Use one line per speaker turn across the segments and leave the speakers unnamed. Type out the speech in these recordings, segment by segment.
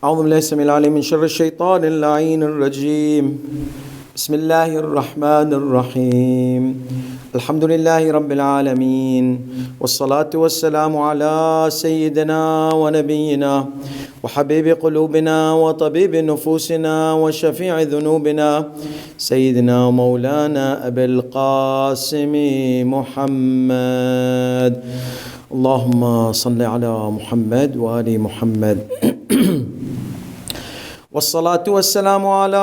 اعوذ باللہ السمیع العلیم من شر الشیطان اللعین الرجیم بسم اللہ الرحمن الرحیم الحمد للہ رب العالمین والصلاة والسلام علی سیدنا ونبینا وحبیب قلوبنا وطبیب نفوسنا وشفیع ذنوبنا سیدنا مولانا ابی القاسم محمد اللہم صلی علی محمد وآل محمد والصلاة والسلام على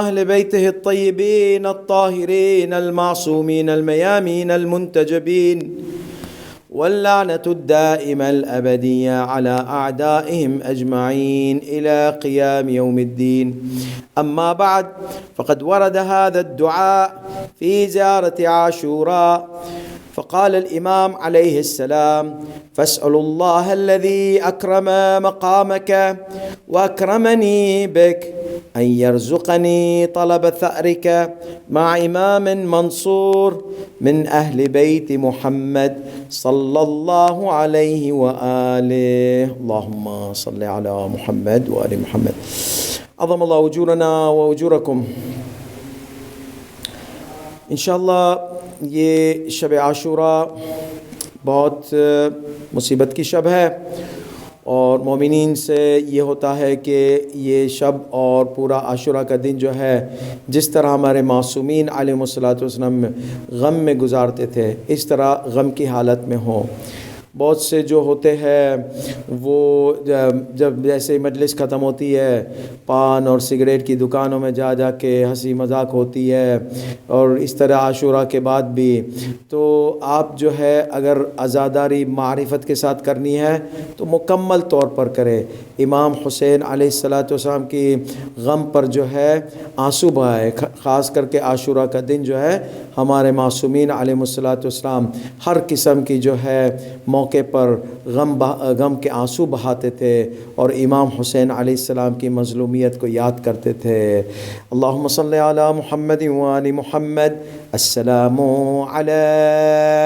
أهل بيته الطيبين الطاهرين المعصومين الميامين المنتجبين واللعنة الدائمة الأبدية على أعدائهم أجمعين إلى قيام يوم الدين. أما بعد فقد ورد هذا الدعاء في زيارة عاشوراء، فقال الإمام عليه السلام: فاسألوا الله الذي أكرم مقامك وأكرمني بك أن يرزقني طلب ثأرك مع إمام منصور من أهل بيت محمد صلى الله عليه وآله. اللهم صل على محمد وآل محمد. عظم الله أجورنا وأجوركم. انشاءاللہ یہ شب عاشوراء بہت مصیبت کی شب ہے، اور مومنین سے یہ ہوتا ہے کہ یہ شب اور پورا عاشوراء کا دن جو ہے، جس طرح ہمارے معصومین علیہم الصلاۃ والسلام غم میں گزارتے تھے، اس طرح غم کی حالت میں ہوں. بہت سے جو ہوتے ہیں وہ جب جیسے مجلس ختم ہوتی ہے، پان اور سگریٹ کی دکانوں میں جا جا کے ہنسی مذاق ہوتی ہے، اور اس طرح عاشوراء کے بعد بھی. تو آپ جو ہے اگر عزاداری معرفت کے ساتھ کرنی ہے تو مکمل طور پر کرے. امام حسین علیہ الصلاۃ والسلام کی غم پر جو ہے آنسو بہائے. خاص کر کے عاشوراء کا دن جو ہے ہمارے معصومین علیہ الصلاۃ والسلام ہر قسم کی جو ہے موقع پر غم کے آنسو بہاتے تھے، اور امام حسین علیہ السلام کی مظلومیت کو یاد کرتے تھے. اللہم صلی علی محمد وآل محمد. السلام علی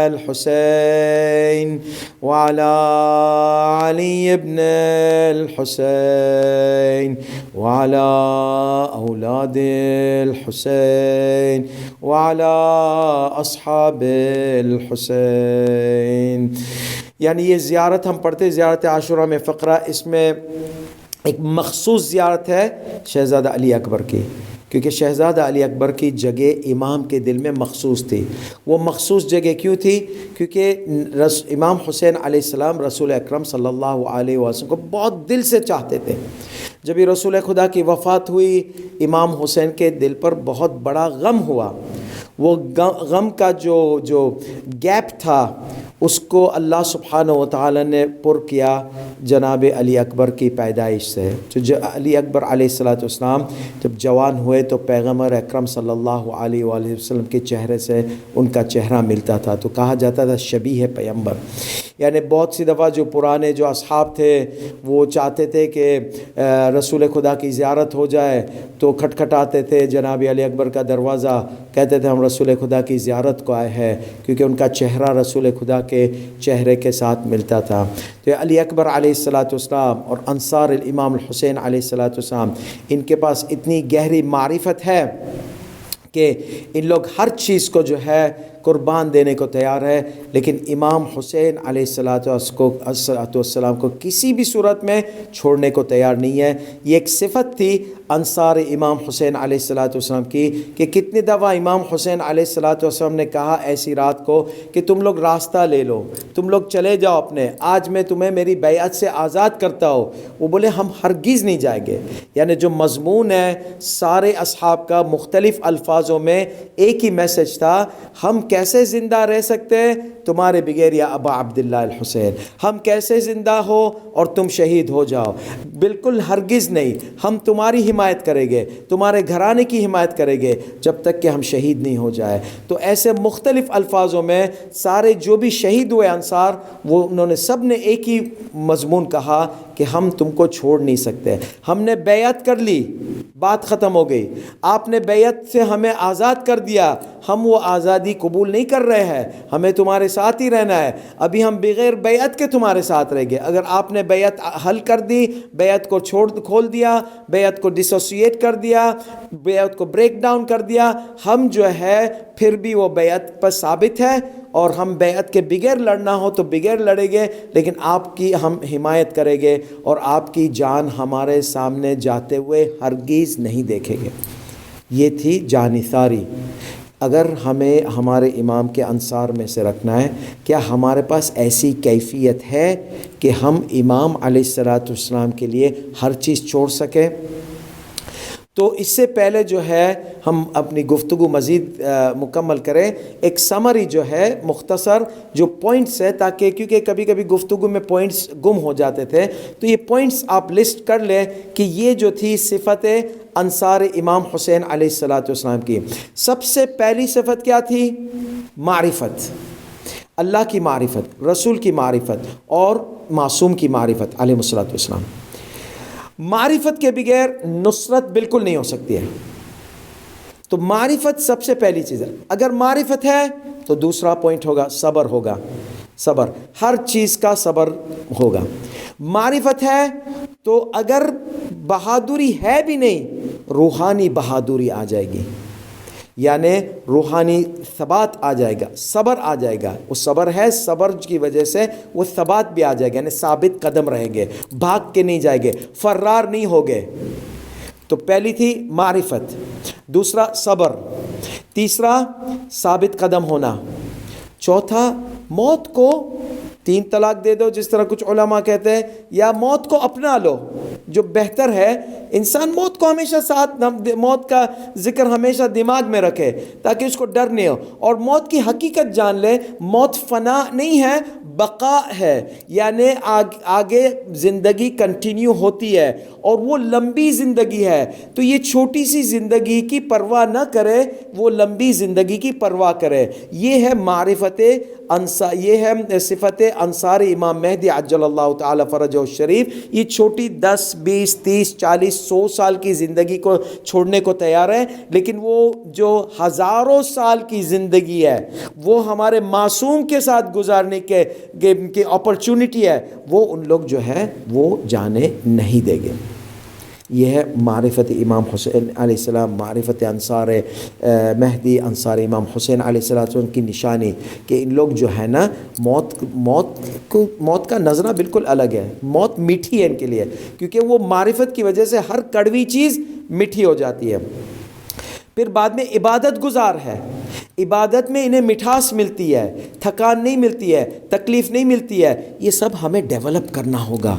الحسین وعلی علی ابن الحسین وعلی اولاد الحسین وعلی اصحاب الحسین. یعنی یہ زیارت ہم پڑھتے زیارت عاشوراء میں فقرہ، اس میں ایک مخصوص زیارت ہے شہزادہ علی اکبر کی، کیونکہ شہزادہ علی اکبر کی جگہ امام کے دل میں مخصوص تھی. وہ مخصوص جگہ کیوں تھی؟ کیونکہ امام حسین علیہ السلام رسول اکرم صلی اللہ علیہ وسلم کو بہت دل سے چاہتے تھے. جب یہ رسول خدا کی وفات ہوئی، امام حسین کے دل پر بہت بڑا غم ہوا. وہ غم کا جو گیپ تھا اس کو اللہ سبحانہ و تعالی نے پر کیا جناب علی اکبر کی پیدائش سے. جو علی اکبر علیہ الصلاۃ والسلام جب جوان ہوئے تو پیغمبر اکرم صلی اللہ علیہ وآلہ وسلم کے چہرے سے ان کا چہرہ ملتا تھا، تو کہا جاتا تھا شبیہ پیغمبر. یعنی بہت سی دفعہ جو پرانے جو اصحاب تھے وہ چاہتے تھے کہ رسول خدا کی زیارت ہو جائے، تو کھٹکھٹاتے تھے جناب علی اکبر کا دروازہ، کہتے تھے ہم رسول خدا کی زیارت کو آئے ہیں، کیونکہ ان کا چہرہ رسول خدا کے چہرے کے ساتھ ملتا تھا. تو علی اکبر علیہ الصلاۃ والسلام اور انصار الامام الحسین علیہ الصلاۃ والسلام، ان کے پاس اتنی گہری معرفت ہے کہ ان لوگ ہر چیز کو جو ہے قربان دینے کو تیار ہے، لیکن امام حسین علیہ الصلاۃ والسلام کو کسی بھی صورت میں چھوڑنے کو تیار نہیں ہے. یہ ایک صفت تھی انصار امام حسین علیہ الصلاۃ والسلام کی کہ کتنی دفعہ امام حسین علیہ الصلاۃ والسلام نے کہا ایسی رات کو کہ تم لوگ راستہ لے لو، تم لوگ چلے جاؤ اپنے، آج میں تمہیں میری بیعت سے آزاد کرتا ہوں. وہ بولے ہم ہرگز نہیں جائیں گے. یعنی جو مضمون ہے سارے اصحاب کا مختلف الفاظوں میں ایک ہی میسج تھا، ہم کیسے زندہ رہ سکتے ہیں تمہارے بغیر یا ابا عبداللہ الحسین؟ ہم کیسے زندہ ہو اور تم شہید ہو جاؤ؟ بالکل ہرگز نہیں. ہم تمہاری حمایت کریں گے، تمہارے گھرانے کی حمایت کریں گے جب تک کہ ہم شہید نہیں ہو جائے. تو ایسے مختلف الفاظوں میں سارے جو بھی شہید ہوئے انصار، وہ انہوں نے سب نے ایک ہی مضمون کہا کہ ہم تم کو چھوڑ نہیں سکتے. ہم نے بیعت کر لی, بات ختم ہو گئی. آپ نے بیعت سے ہمیں آزاد کر دیا, ہم وہ آزادی قبول نہیں کر رہے ہیں, ہمیں تمہارے ساتھ ہی رہنا ہے. ابھی ہم بغیر بیعت کے تمہارے ساتھ رہیں گے. اگر آپ نے بیعت حل کر دی, بیعت کو کھول دیا, بیعت کو ڈسوسیٹ کر دیا, بیعت کو بریک ڈاؤن کر دیا, ہم جو ہے پھر بھی وہ بیعت پر ثابت ہے, اور ہم بیعت کے بغیر لڑنا ہو تو بغیر لڑیں گے, لیکن آپ کی ہم حمایت کریں گے اور آپ کی جان ہمارے سامنے جاتے ہوئے ہرگز نہیں دیکھیں گے. یہ تھی جانثاری. اگر ہمیں ہمارے امام کے انصار میں سے رکھنا ہے, کیا ہمارے پاس ایسی کیفیت ہے کہ ہم امام علیہ الصلوۃ والسلام کے لیے ہر چیز چھوڑ سکیں؟ تو اس سے پہلے جو ہے ہم اپنی گفتگو مزید مکمل کریں. ایک سمری جو ہے مختصر جو پوائنٹس ہے, تاکہ کیونکہ کبھی کبھی گفتگو میں پوائنٹس گم ہو جاتے تھے, تو یہ پوائنٹس آپ لسٹ کر لیں کہ یہ جو تھی صفت انصار امام حسین علیہ الصلوۃ والسلام کی. سب سے پہلی صفت کیا تھی؟ معرفت, اللہ کی معرفت, رسول کی معرفت اور معصوم کی معرفت علیہ الصلوۃ والسلام. معرفت کے بغیر نصرت بالکل نہیں ہو سکتی ہے. تو معرفت سب سے پہلی چیز ہے. اگر معرفت ہے تو دوسرا پوائنٹ ہوگا صبر ہوگا. صبر, ہر چیز کا صبر ہوگا. معرفت ہے تو اگر بہادری ہے بھی نہیں, روحانی بہادری آ جائے گی, یعنی روحانی ثبات آ جائے گا, صبر آ جائے گا. وہ صبر ہے, صبر کی وجہ سے وہ ثبات بھی آ جائے گا, یعنی ثابت قدم رہیں گے, بھاگ کے نہیں جائیں گے, فرار نہیں ہوگے. تو پہلی تھی معرفت, دوسرا صبر, تیسرا ثابت قدم ہونا, چوتھا موت کو 3 طلاق دے دو جس طرح کچھ علماء کہتے ہیں, یا موت کو اپنا لو. جو بہتر ہے انسان موت کو ہمیشہ ساتھ, موت کا ذکر ہمیشہ دماغ میں رکھے تاکہ اس کو ڈر نہیں ہو, اور موت کی حقیقت جان لے. موت فنا نہیں ہے, بقا ہے, یعنی آگے زندگی کنٹینیو ہوتی ہے اور وہ لمبی زندگی ہے. تو یہ چھوٹی سی زندگی کی پرواہ نہ کرے, وہ لمبی زندگی کی پرواہ کرے. یہ ہے معرفت یہ ہے صفت انصار امام مہدی عجل اللہ تعالی فرجہ الشریف. یہ چھوٹی 10 20 30 40 100 سال کی زندگی کو چھوڑنے کو تیار ہے, لیکن وہ جو ہزاروں سال کی زندگی ہے وہ ہمارے معصوم کے ساتھ گزارنے کے اپرچونٹی ہے, وہ ان لوگ جو ہے وہ جانے نہیں دیں گے. یہ ہے معرفت امام حسین علیہ السلام, معرفت انصار مہدی, انصار امام حسین علیہ السلام کی نشانی, کہ ان لوگ جو ہے نا موت کا نظرہ بالکل الگ ہے. موت میٹھی ہے ان کے لیے, کیونکہ وہ معرفت کی وجہ سے ہر کڑوی چیز میٹھی ہو جاتی ہے. پھر بعد میں عبادت گزار ہے, عبادت میں انہیں مٹھاس ملتی ہے, تھکان نہیں ملتی ہے, تکلیف نہیں ملتی ہے. یہ سب ہمیں ڈیولپ کرنا ہوگا,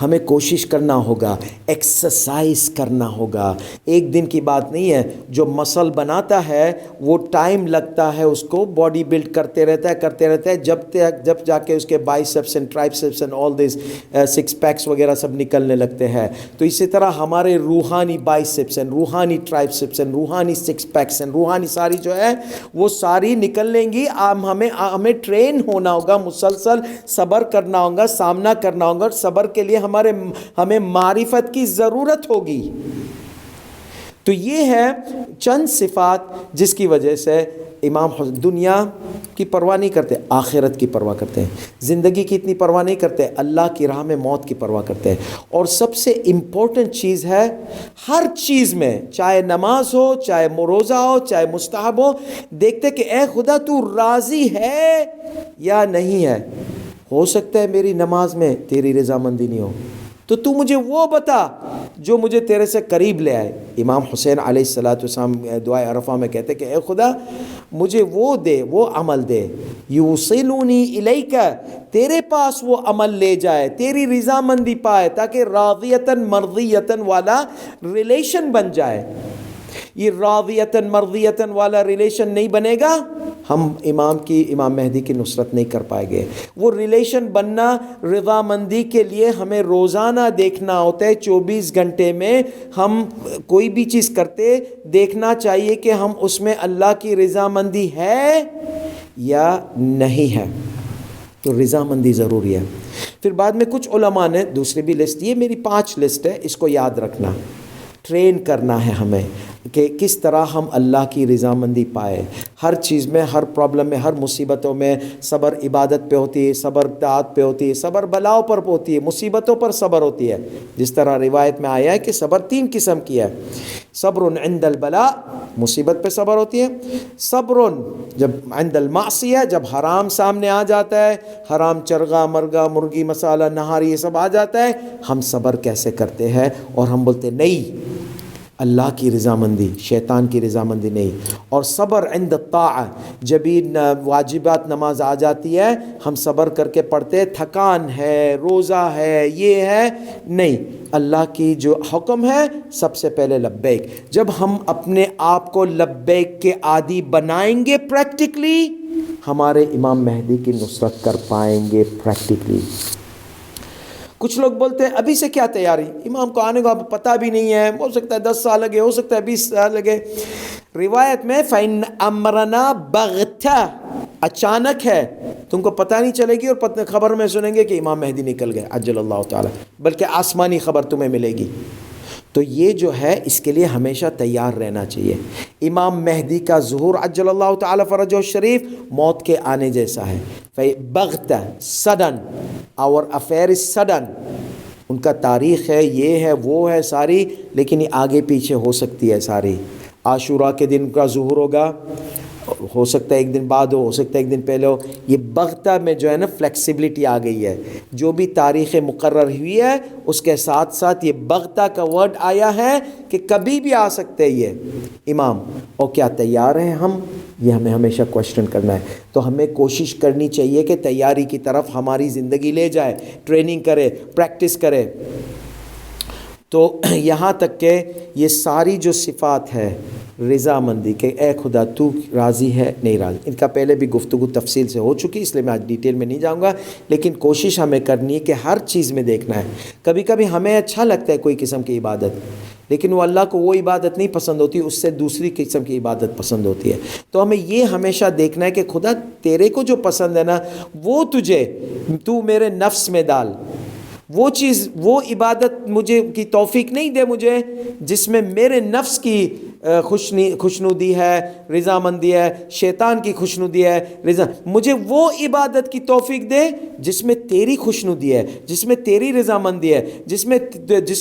ہمیں کوشش کرنا ہوگا, ایکسرسائز کرنا ہوگا. ایک دن کی بات نہیں ہے. جو مسل بناتا ہے وہ ٹائم لگتا ہے, اس کو باڈی بلڈ کرتے رہتا ہے جب جا کے اس کے biceps and triceps and all these 6 packs وغیرہ سب نکلنے لگتے ہیں. تو اسی طرح ہمارے روحانی بائسیپس اینڈ روحانی ٹرائسیپس اینڈ روحانی 6 پیکس اینڈ روحانی ساری جو ہے وہ ساری نکل لیں گی. ہمیں ٹرین ہونا ہوگا, مسلسل صبر کرنا ہوگا, سامنا کرنا ہوگا. صبر کے لیے ہمیں معرفت کی ضرورت ہوگی. تو یہ ہے چند صفات جس کی وجہ سے امام حسین دنیا کی پرواہ نہیں کرتے, آخرت کی پرواہ کرتے ہیں. زندگی کی اتنی پرواہ نہیں کرتے, اللہ کی راہ میں موت کی پرواہ کرتے ہیں. اور سب سے امپورٹنٹ چیز ہے ہر چیز میں, چاہے نماز ہو, چاہے روزہ ہو, چاہے مستحب ہو, دیکھتے کہ اے خدا تو راضی ہے یا نہیں ہے. ہو سکتا ہے میری نماز میں تیری رضامندی نہیں ہو, تو تو مجھے وہ بتا جو مجھے تیرے سے قریب لے آئے. امام حسین علیہ الصلوۃ والسلام دعائے عرفہ میں کہتے کہ اے خدا مجھے وہ دے, وہ عمل دے, یوصلونی الیک, تیرے پاس وہ عمل لے جائے, تیری رضامندی پائے, تاکہ راضیتاً مرضیتاً والا ریلیشن بن جائے. یہ راضیتاً مرضیتاً والا ریلیشن نہیں بنے گا, ہم امام مہدی کی نصرت نہیں کر پائیں گے. وہ ریلیشن بننا رضامندی کے لیے ہمیں روزانہ دیکھنا ہوتا ہے. 24 گھنٹے میں ہم کوئی بھی چیز کرتے دیکھنا چاہیے کہ ہم اس میں اللہ کی رضامندی ہے یا نہیں ہے. تو رضامندی ضروری ہے. پھر بعد میں کچھ علماء نے دوسری بھی لسٹ، یہ میری 5 لسٹ ہے، اس کو یاد رکھنا، ٹرین کرنا ہے ہمیں کہ کس طرح ہم اللہ کی رضامندی پائے. ہر چیز میں، ہر پرابلم میں، ہر مصیبتوں میں صبر عبادت پہ ہوتی ہے، صبر طاعت پہ ہوتی ہے، صبر بلاؤں پر ہوتی ہے، مصیبتوں پر صبر ہوتی ہے. جس طرح روایت میں آیا ہے کہ صبر 3 قسم کی ہے. صبر عند البلاء، مصیبت پہ صبر ہوتی ہے. صبر جب عند المعصیہ، جب حرام سامنے آ جاتا ہے، حرام چرغا مرغا مرغی مسالہ نہاری یہ سب آ جاتا ہے، ہم صبر کیسے کرتے ہیں اور ہم بولتے نہیں اللہ کی رضامندی، شیطان کی رضامندی نہیں. اور صبر عند الطاعہ، جب واجبات نماز آ جاتی ہے ہم صبر کر کے پڑھتے، تھکان ہے، روزہ ہے، یہ ہے، نہیں، اللہ کی جو حکم ہے سب سے پہلے لبیک. جب ہم اپنے آپ کو لبیک کے عادی بنائیں گے پریکٹیکلی، ہمارے امام مہدی کی نصرت کر پائیں گے پریکٹیکلی. کچھ لوگ بولتے ہیں ابھی سے کیا تیاری، امام کو آنے کا پتہ بھی نہیں ہے، ہو سکتا ہے 10 سال لگے، ہو سکتا ہے 20 سال لگے. روایت میں فَإِنَّ أَمْرَنَا بَغْتَةً، اچانک ہے، تم کو پتہ نہیں چلے گی اور خبر میں سنیں گے کہ امام مہدی نکل گئے عجل اللہ تعالی، بلکہ آسمانی خبر تمہیں ملے گی. تو یہ جو ہے اس کے لیے ہمیشہ تیار رہنا چاہیے. امام مہدی کا ظہور عجل اللہ تعالی فرجہ الشریف موت کے آنے جیسا ہے. بغتہ، سڈن، اور افیئر از سڈن. ان کا تاریخ ہے، یہ ہے، وہ ہے ساری، لیکن یہ آگے پیچھے ہو سکتی ہے ساری. عاشوراء کے دن کا ظہور ہوگا، ہو سکتا ہے ایک دن بعد ہو سکتا ہے ایک دن پہلے ہو. یہ بغتہ میں جو ہے نا فلیکسیبلٹی آ گئی ہے. جو بھی تاریخ مقرر ہوئی ہے اس کے ساتھ ساتھ یہ بغتہ کا ورڈ آیا ہے کہ کبھی بھی آ سکتے یہ امام. اور کیا تیار ہیں ہم؟ یہ ہمیں ہمیشہ کوشچن کرنا ہے. تو ہمیں کوشش کرنی چاہیے کہ تیاری کی طرف ہماری زندگی لے جائے، ٹریننگ کرے، پریکٹس کرے. تو یہاں تک کہ یہ ساری جو صفات ہے رضامندی کہ اے خدا تو راضی ہے نہیں راضی، ان کا پہلے بھی گفتگو تفصیل سے ہو چکی، اس لیے میں آج ڈیٹیل میں نہیں جاؤں گا. لیکن کوشش ہمیں کرنی ہے کہ ہر چیز میں دیکھنا ہے. کبھی کبھی ہمیں اچھا لگتا ہے کوئی قسم کی عبادت، لیکن وہ اللہ کو وہ عبادت نہیں پسند ہوتی، اس سے دوسری قسم کی عبادت پسند ہوتی ہے. تو ہمیں یہ ہمیشہ دیکھنا ہے کہ خدا تیرے کو جو پسند ہے نا وہ تجھے، تو میرے نفس میں ڈال وہ چیز، وہ عبادت مجھے کی توفیق نہیں دے مجھے جس میں میرے نفس کی خوشنودی ہے، رضامندی ہے، شیطان کی خوشنودی ہے، مجھے وہ عبادت کی توفیق دے جس میں تیری خوشنودی ہے، جس میں تیری رضامندی ہے، جس میں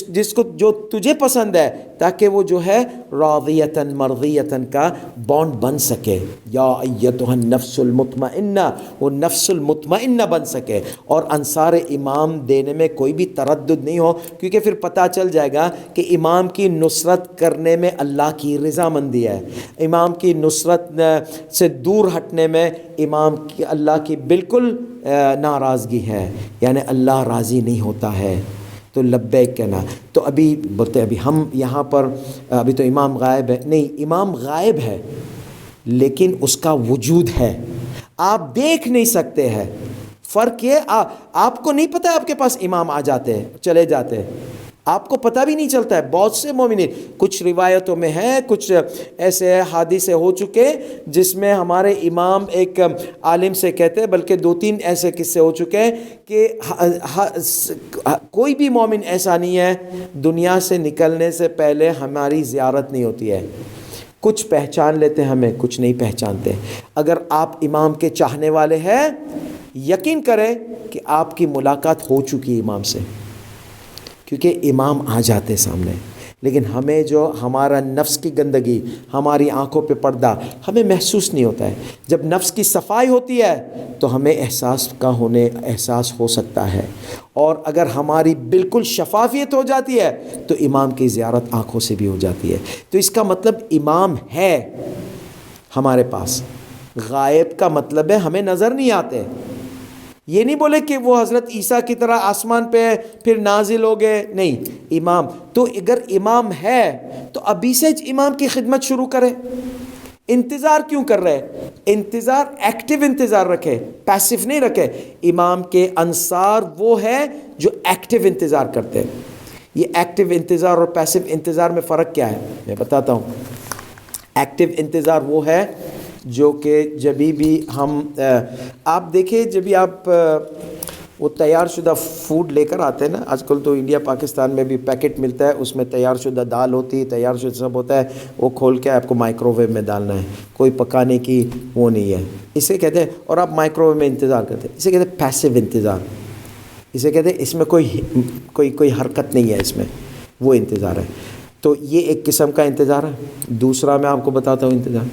جس کو جو تجھے پسند ہے، تاکہ وہ جو ہے راضیتاً مرضیتاً کا بانڈ بن سکے. یا ایتھا النفس المطمئنہ، وہ نفس المطمئنہ بن سکے. اور انصار امام دینے میں کوئی بھی تردد نہیں ہو، کیونکہ پھر پتہ چل جائے گا کہ امام کی نصرت کرنے میں اللہ کی رضامندی ہے، امام کی نصرت سے دور ہٹنے میں امام کی اللہ کی بالکل ناراضگی ہے، یعنی اللہ راضی نہیں ہوتا ہے. تو لبیک کہنا. تو ابھی بولتے ابھی ہم یہاں پر ابھی تو امام غائب ہے، نہیں، امام غائب ہے لیکن اس کا وجود ہے، آپ دیکھ نہیں سکتے ہیں. فرق یہ آپ کو نہیں پتہ آپ کے پاس امام آ جاتے ہیں چلے جاتے ہیں، آپ کو پتہ بھی نہیں چلتا ہے. بہت سے مومنین، کچھ روایتوں میں ہے، کچھ ایسے حادثے ہو چکے جس میں ہمارے امام ایک عالم سے کہتے ہیں، بلکہ 2-3 ایسے قصے ہو چکے ہیں کہ کوئی بھی مومن ایسا نہیں ہے دنیا سے نکلنے سے پہلے ہماری زیارت نہیں ہوتی ہے. کچھ پہچان لیتے ہمیں، کچھ نہیں پہچانتے. اگر آپ امام کے چاہنے والے ہیں یقین کریں کہ آپ کی ملاقات ہو چکی ہے امام سے، کیونکہ امام آ جاتے سامنے. لیکن ہمیں جو ہمارا نفس کی گندگی، ہماری آنکھوں پہ پردہ ہمیں محسوس نہیں ہوتا ہے. جب نفس کی صفائی ہوتی ہے تو ہمیں احساس ہو سکتا ہے. اور اگر ہماری بالکل شفافیت ہو جاتی ہے تو امام کی زیارت آنکھوں سے بھی ہو جاتی ہے. تو اس کا مطلب امام ہے ہمارے پاس. غائب کا مطلب ہے ہمیں نظر نہیں آتے. یہ نہیں بولے کہ وہ حضرت عیسیٰ کی طرح آسمان پہ پھر نازل ہو گئے، نہیں. امام تو اگر امام ہے تو ابھی سے امام کی خدمت شروع کرے. انتظار کیوں کر رہے؟ انتظار ایکٹیو انتظار رکھے، پیسیو نہیں رکھے. امام کے انصار وہ ہے جو ایکٹیو انتظار کرتے ہیں. یہ ایکٹیو انتظار اور پیسیو انتظار میں فرق کیا ہے میں بتاتا ہوں. ایکٹیو انتظار وہ ہے جو کہ جبھی بھی ہم آپ دیکھیں جب بھی آپ وہ تیار شدہ فوڈ لے کر آتے ہیں نا، آج کل تو انڈیا پاکستان میں بھی پیکٹ ملتا ہے، اس میں تیار شدہ دال ہوتی ہے، تیار شدہ سب ہوتا ہے، وہ کھول کے آپ کو مائکرو ویو میں ڈالنا ہے، کوئی پکانے کی وہ نہیں ہے، اسے کہتے ہیں، اور آپ مائکرو ویو میں انتظار کرتے ہیں، اسے کہتے ہیں پیسیو انتظار، اسے کہتے ہیں اس میں کوئی حرکت نہیں ہے، اس میں وہ انتظار ہے۔ تو یہ ایک قسم کا انتظار ہے۔ دوسرا میں آپ کو بتاتا ہوں انتظار،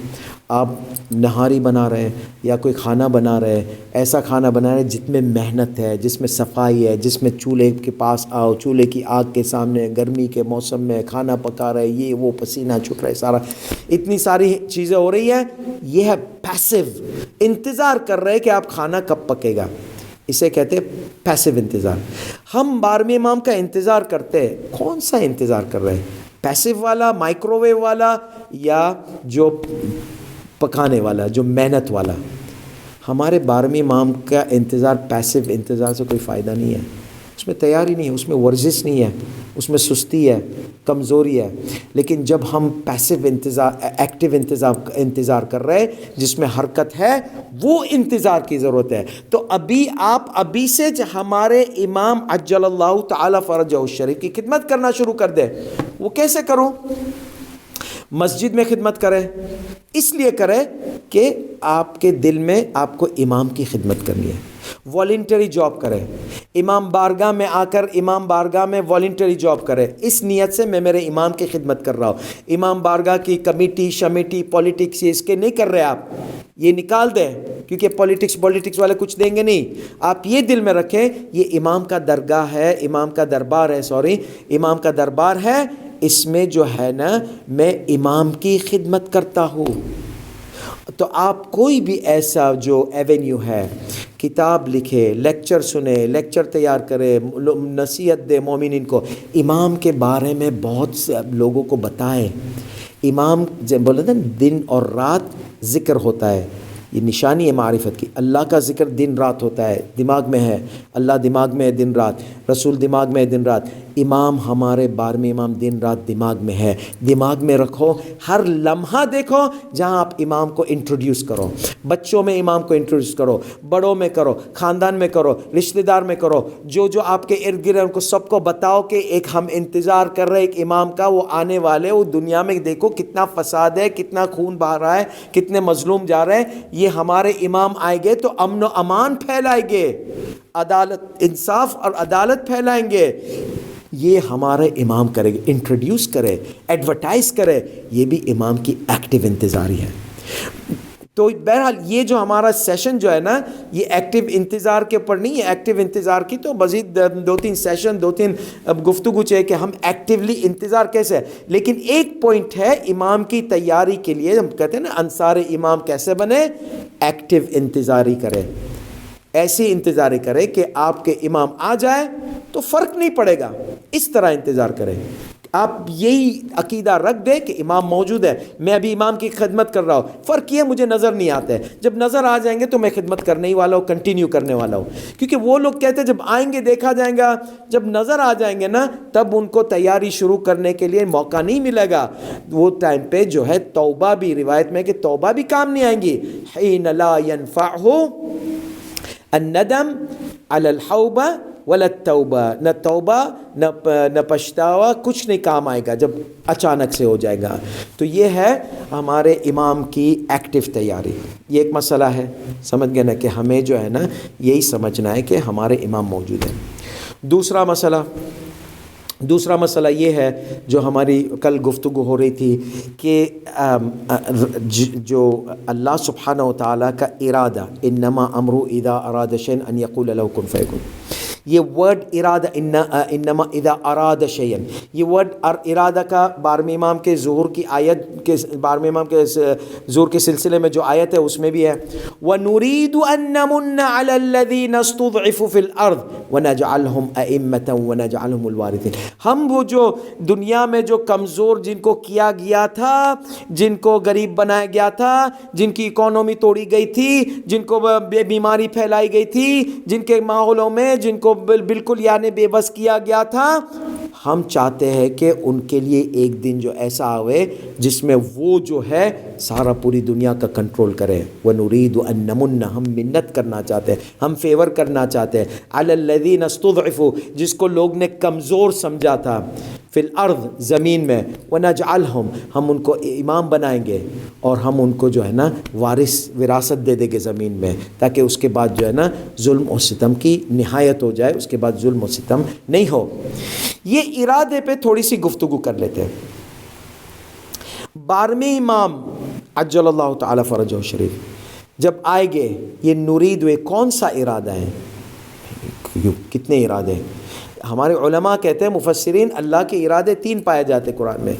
آپ نہاری بنا رہے ہیں یا کوئی کھانا بنا رہے ہیں، ایسا کھانا بنا رہے ہیں جس میں محنت ہے، جس میں صفائی ہے، جس میں چولہے کے پاس آؤ، چولہے کی آگ کے سامنے، گرمی کے موسم میں کھانا پکا رہے، یہ وہ پسینہ چھوٹ رہا ہے، سارا اتنی ساری چیزیں ہو رہی ہیں، یہ ہے پیسیو، انتظار کر رہے کہ آپ کھانا کب پکے گا، اسے کہتے ہیں پیسیو انتظار۔ ہم 12ویں امام کا انتظار کرتے ہیں، کون سا انتظار کر رہے ہیں؟ پیسیو والا، مائکرو ویو والا، یا جو پکانے والا، جو محنت والا؟ ہمارے 12ویں امام کا انتظار پیسیو انتظار سے کوئی فائدہ نہیں ہے، اس میں تیاری نہیں ہے، اس میں ورزش نہیں ہے، اس میں سستی ہے، کمزوری ہے۔ لیکن جب ہم پیسیو انتظار، ایکٹیو انتظار کر رہے جس میں حرکت ہے، وہ انتظار کی ضرورت ہے۔ تو ابھی سے ہمارے امام عجل اللہ تعالی فرجہ الشریف کی خدمت کرنا شروع کر دے۔ وہ کیسے کروں؟ مسجد میں خدمت کرے، اس لیے کرے کہ آپ کے دل میں آپ کو امام کی خدمت کرنی ہے، والنٹری جاب کرے، امام بارگاہ میں آ کر امام بارگاہ میں والنٹری جاب کرے، اس نیت سے میں میرے امام کی خدمت کر رہا ہوں۔ امام بارگاہ کی کمیٹی شمیٹی پولیٹکس یہ اس کے نہیں کر رہے، آپ یہ نکال دیں، کیونکہ پولیٹکس والے کچھ دیں گے نہیں۔ آپ یہ دل میں رکھیں یہ امام کا درگاہ ہے، امام کا دربار ہے، امام کا دربار ہے، اس میں جو ہے نا میں امام کی خدمت کرتا ہوں۔ تو آپ کوئی بھی ایسا جو ایونیو ہے، کتاب لکھے، لیکچر سنے، لیکچر تیار کرے، نصیحت دے مومنین کو، امام کے بارے میں بہت سے لوگوں کو بتائے۔ امام جب بولے نا دن اور رات ذکر ہوتا ہے، یہ نشانی ہے معرفت کی، اللہ کا ذکر دن رات ہوتا ہے، دماغ میں ہے، اللہ دماغ میں ہے دن رات، رسول دماغ میں ہے دن رات، امام ہمارے 12ویں امام دن رات دماغ میں ہے۔ دماغ میں رکھو، ہر لمحہ دیکھو جہاں آپ امام کو انٹروڈیوس کرو، بچوں میں امام کو انٹروڈیوس کرو، بڑوں میں کرو، خاندان میں کرو، رشتہ دار میں کرو، جو آپ کے ارد گرد ہیں ان کو سب کو بتاؤ کہ ایک ہم انتظار کر رہے ایک امام کا، وہ آنے والے، وہ دنیا میں دیکھو کتنا فساد ہے، کتنا خون بہہ رہا ہے، کتنے مظلوم جا رہے ہیں، یہ ہمارے امام آئیں گے تو امن و امان پھیلائیں گے، عدالت، انصاف اور عدالت پھیلائیں گے۔ یہ ہمارے امام کرے گے، انٹروڈیوس کرے، ایڈورٹائز کرے، یہ بھی امام کی ایکٹیو انتظاری ہے۔ تو بہرحال یہ جو ہمارا سیشن جو ہے نا، یہ ایکٹیو انتظار کے اوپر نہیں ہے، ایکٹیو انتظار کی تو مزید 2-3 سیشن، 2-3 گفتگو چاہیے کہ ہم ایکٹیولی انتظار کیسے ہے۔ لیکن ایک پوائنٹ ہے امام کی تیاری کے لیے، ہم کہتے ہیں نا انصار امام کیسے بنے، ایکٹیو انتظاری کرے، ایسی انتظاری کرے کہ آپ کے امام آ جائے تو فرق نہیں پڑے گا، اس طرح انتظار کرے۔ آپ یہی عقیدہ رکھ دیں کہ امام موجود ہے، میں ابھی امام کی خدمت کر رہا ہوں، فرق یہ مجھے نظر نہیں آتا ہے، جب نظر آ جائیں گے تو میں خدمت کرنے ہی والا ہوں، کنٹینیو کرنے والا ہوں۔ کیونکہ وہ لوگ کہتے ہیں جب آئیں گے دیکھا جائے گا، جب نظر آ جائیں گے نا تب ان کو تیاری شروع کرنے کے لیے موقع نہیں ملے گا، وہ ٹائم پہ جو ہے توبہ بھی، روایت میں کہ توبہ بھی کام نہیں آئیں گی، حین لا ينفعہ الندم علی الحوبہ ولا التوبہ، نہ توبہ نہ پچھتاوا، کچھ نہیں کام آئے گا جب اچانک سے ہو جائے گا۔ تو یہ ہے ہمارے امام کی ایکٹیو تیاری، یہ ایک مسئلہ ہے، سمجھ گئے نا کہ ہمیں جو ہے نا یہی سمجھنا ہے کہ ہمارے امام موجود ہیں۔ دوسرا مسئلہ یہ ہے جو ہماری کل گفتگو ہو رہی تھی کہ جو اللہ سبحانہ و تعالیٰ کا ارادہ، انما امرہ اذا اراد شیئا ان یقول له کن فیکن، یہ ورڈ ارادہ، انما اذا اراد شیئا، یہ ورڈ ارادہ کا 12ویں امام کے ظہور کی آیت کے، 12ویں امام کے ظہور کے سلسلے میں جو آیت ہے اس میں بھی ہے، وَنُرِيدُ أَن نَّمُنَّ عَلَى الَّذِينَ اسْتُضْعِفُوا فِي الْأَرْضِ وَنَجْعَلْهُمْ أَئِمَّةً وَنَجْعَلْهُمُ الْوَارِثِينَ۔ ہم وہ جو دنیا میں جو کمزور جن کو کیا گیا تھا، جن کو غریب بنایا گیا تھا، جن کی اکانومی توڑی گئی تھی، جن کو بیماری پھیلائی گئی تھی، جن کے ماحولوں میں جن کو بالکل یعنی بے بس کیا گیا تھا، ہم چاہتے ہیں کہ ان کے لیے ایک دن جو ایسا آوے جس میں وہ جو ہے سارا پوری دنیا کا کنٹرول کرے. وَنُرِيدُ أَن نَّمُنَّ، ہم منت کرنا چاہتے ہیں، ہم فیور کرنا چاہتے ہیں. عَلَى الَّذِينَ اسْتُضْعِفُوا، جس کو لوگ نے کمزور سمجھا تھا، فی الارض، زمین میں. وَنَجْعَلْهُمْ، ہم ان کو امام بنائیں گے اور ہم ان کو جو ہے نا وراثت دے دیں گے زمین میں، تاکہ اس کے بعد جو ہے نا ظلم و ستم کی نہایت ہو جائے، اس کے بعد ظلم و ستم نہیں ہو. یہ ارادے پہ تھوڑی سی گفتگو کر لیتے ہیں. 12ویں امام عجل اللہ تعالی فرجہ شریف جب آئے گے، یہ نورید کون سا ارادہ ہے؟ کتنے ارادے ہیں؟ ہمارے علماء کہتے ہیں، مفسرین، اللہ کے ارادے 3 پائے جاتے قرآن میں.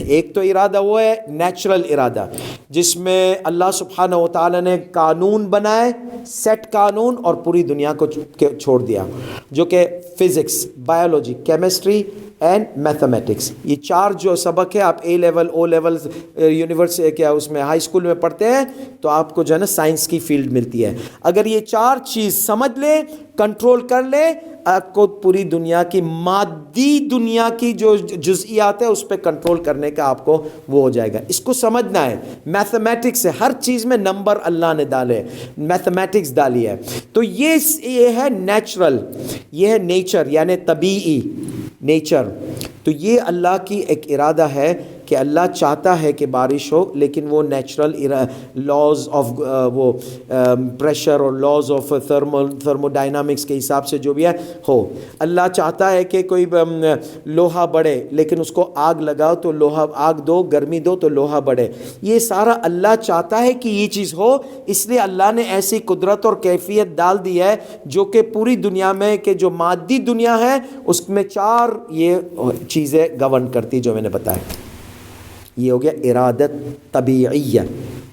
ایک تو ارادہ وہ ہے نیچرل ارادہ، جس میں اللہ سبحانہ و تعالی نے قانون بنائے، سیٹ قانون، اور پوری دنیا کو چھوڑ دیا، جو کہ physics, biology, chemistry and mathematics. یہ 4 جو سبق ہے، آپ اے لیول، او لیول، یونیورسٹی کیا اس میں ہائی اسکول میں پڑھتے ہیں تو آپ کو جو ہے نا سائنس کی فیلڈ ملتی ہے. اگر یہ 4 چیز سمجھ لے، کنٹرول کر لے، آپ کو پوری دنیا کی مادی دنیا کی جو جزئیات ہے اس پہ کنٹرول کرنے کا آپ کو وہ ہو جائے گا. اس کو سمجھنا ہے. میتھمیٹکس ہے، ہر چیز میں نمبر اللہ نے ڈالے، میتھمیٹکس ڈالی ہے. تو یہ ہے نیچرل، یہ ہے نیچر، یعنی طبیعی نیچر. تو یہ اللہ کی ایک ارادہ ہے کہ اللہ چاہتا ہے کہ بارش ہو، لیکن وہ نیچرل لاز آف وہ پریشر اور لاز آف تھرمو ڈائنامکس کے حساب سے جو بھی ہے ہو. اللہ چاہتا ہے کہ کوئی لوہا بڑھے، لیکن اس کو آگ لگاؤ تو لوہا، آگ دو، گرمی دو تو لوہا بڑھے. یہ سارا اللہ چاہتا ہے کہ یہ چیز ہو، اس لیے اللہ نے ایسی قدرت اور کیفیت ڈال دی ہے جو کہ پوری دنیا میں کہ جو مادی دنیا ہے اس میں 4 یہ چیزیں گورن کرتی جو میں نے بتایا. یہ ہو گیا ارادت طبیعیہ،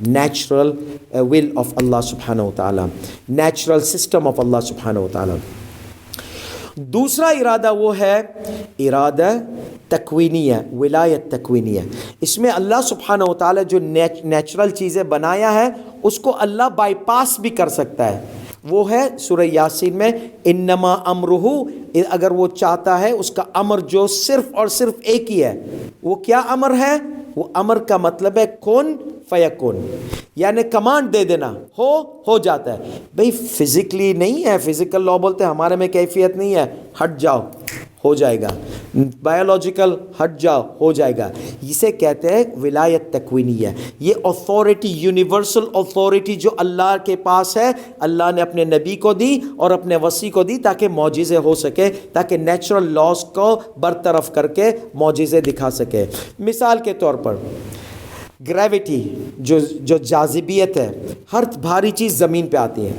نیچرل ول آف اللہ سبحانہ و تعالیٰ، نیچرل سسٹم آف اللہ سبحانہ و تعالیٰ. دوسرا ارادہ وہ ہے ارادہ تکوینیہ، ولایت تکوینیہ. اس میں اللہ سبحانہ و تعالیٰ جو نیچرل چیزیں بنایا ہے اس کو اللہ بائی پاس بھی کر سکتا ہے. وہ ہے سورہ یاسین میں انما امرہ، اگر وہ چاہتا ہے اس کا امر جو صرف اور صرف ایک ہی ہے. وہ کیا امر ہے؟ وہ امر کا مطلب ہے کن فیکن، یعنی کمانڈ دے دینا، ہو جاتا ہے. بھئی فزیکلی نہیں ہے، فزیکل لا بولتے ہیں ہمارے میں کیفیت نہیں ہے، ہٹ جاؤ ہو جائے گا. بایولوجیکل ہٹ جاؤ ہو جائے گا. اسے کہتے ہیں ولایت تکوینیہ. یہ اتھارٹی، یونیورسل اتھارٹی جو اللہ کے پاس ہے، اللہ نے اپنے نبی کو دی اور اپنے وصی کو دی تاکہ معجزے ہو سکے، تاکہ نیچرل لاز کو برطرف کر کے معجزے دکھا سکے. مثال کے طور پر گریویٹی، جو جاذبیت ہے، ہر بھاری چیز زمین پہ آتی ہے.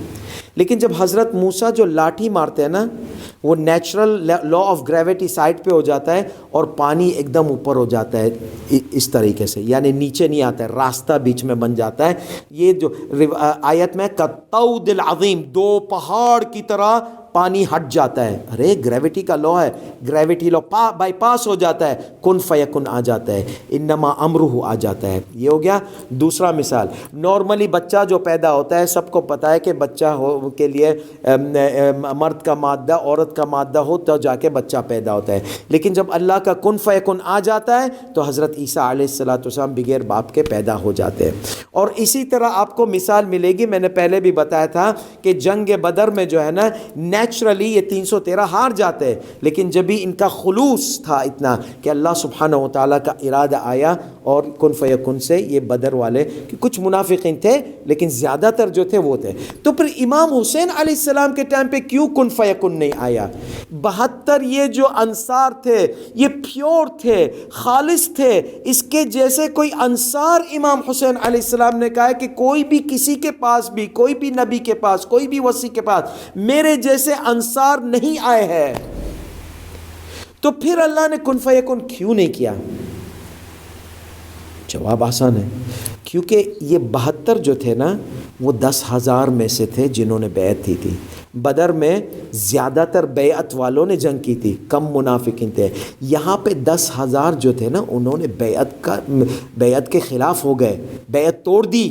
لیکن جب حضرت موسیٰ جو لاٹھی مارتے ہیں نا، وہ natural law of gravity side پہ ہو جاتا ہے اور پانی ایک دم اوپر ہو جاتا ہے اس طریقے سے، یعنی نیچے نہیں آتا ہے، راستہ بیچ میں بن جاتا ہے. یہ جو آیت میں کالطود العظیم، 2 پہاڑ کی طرح پانی ہٹ جاتا ہے. ارے گریویٹی کا لا ہے، گریویٹی لا بائی پاس ہو جاتا ہے، کن فیکن آ جاتا ہے، انما امرہ آ جاتا ہے. یہ ہو گیا دوسرا مثال. نارملی بچہ جو پیدا ہوتا ہے، سب کو پتہ ہے کہ بچہ ہو کے لیے مرد کا مادہ، عورت کا مادہ ہو تو جا کے بچہ پیدا ہوتا ہے. لیکن جب اللہ کا کن فیکن آ جاتا ہے تو حضرت عیسیٰ علیہ السلام بغیر باپ کے پیدا ہو جاتے ہیں. اور اسی طرح آپ کو مثال ملے گی، میں نے پہلے بھی بتایا تھا کہ جنگ بدر میں جو ہے نا نیچرلی یہ 313 ہار جاتے ہیں، لیکن جب بھی ان کا خلوص تھا اتنا کہ اللہ سبحانہ و تعالیٰ کا ارادہ آیا اور کن فیکن سے یہ بدر والے، کہ کچھ منافقین تھے لیکن زیادہ تر جو تھے وہ تھے. تو پھر امام حسین علیہ السلام کے ٹائم پہ کیوں کن فیکن نہیں آیا؟ 72 یہ جو انصار تھے یہ پیور تھے، خالص تھے. اس کے جیسے کوئی انصار امام حسین علیہ السلام نے کہا ہے کہ کوئی بھی کسی کے پاس بھی، کوئی بھی نبی کے پاس، کوئی بھی وصی کے پاس میرے جیسے انصار نہیں آئے ہیں. تو پھر اللہ نے کن فیکن کیوں نہیں کیا؟ جواب آسان ہے، کیونکہ یہ 72 جو تھے نا وہ 10,000 میں سے تھے جنہوں نے بیعت کی تھی. بدر میں زیادہ تر بیعت والوں نے جنگ کی تھی، کم منافقین تھے. یہاں پہ 10,000 جو تھے نا انہوں نے بیعت کے خلاف ہو گئے، بیعت توڑ دی،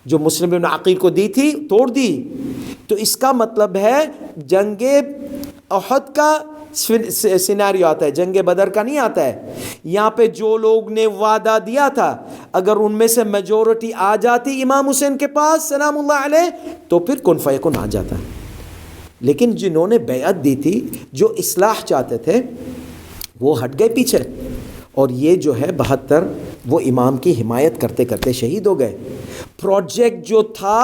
جو مسلم بن عقیل کو دی تھی توڑ دی. تو اس کا مطلب ہے جنگ احد کا سینیریو آتا ہے، جنگ بدر کا نہیں آتا ہے. یہاں پہ جو لوگ نے وعدہ دیا تھا اگر ان میں سے میجورٹی آ جاتی امام حسین کے پاس سلام اللہ علیہ تو پھر کن فیکن آ جاتا. لیکن جنہوں نے بیعت دی تھی، جو اصلاح چاہتے تھے، وہ ہٹ گئے پیچھے، اور یہ جو ہے 72 وہ امام کی حمایت کرتے کرتے شہید ہو گئے. پروجیکٹ جو تھا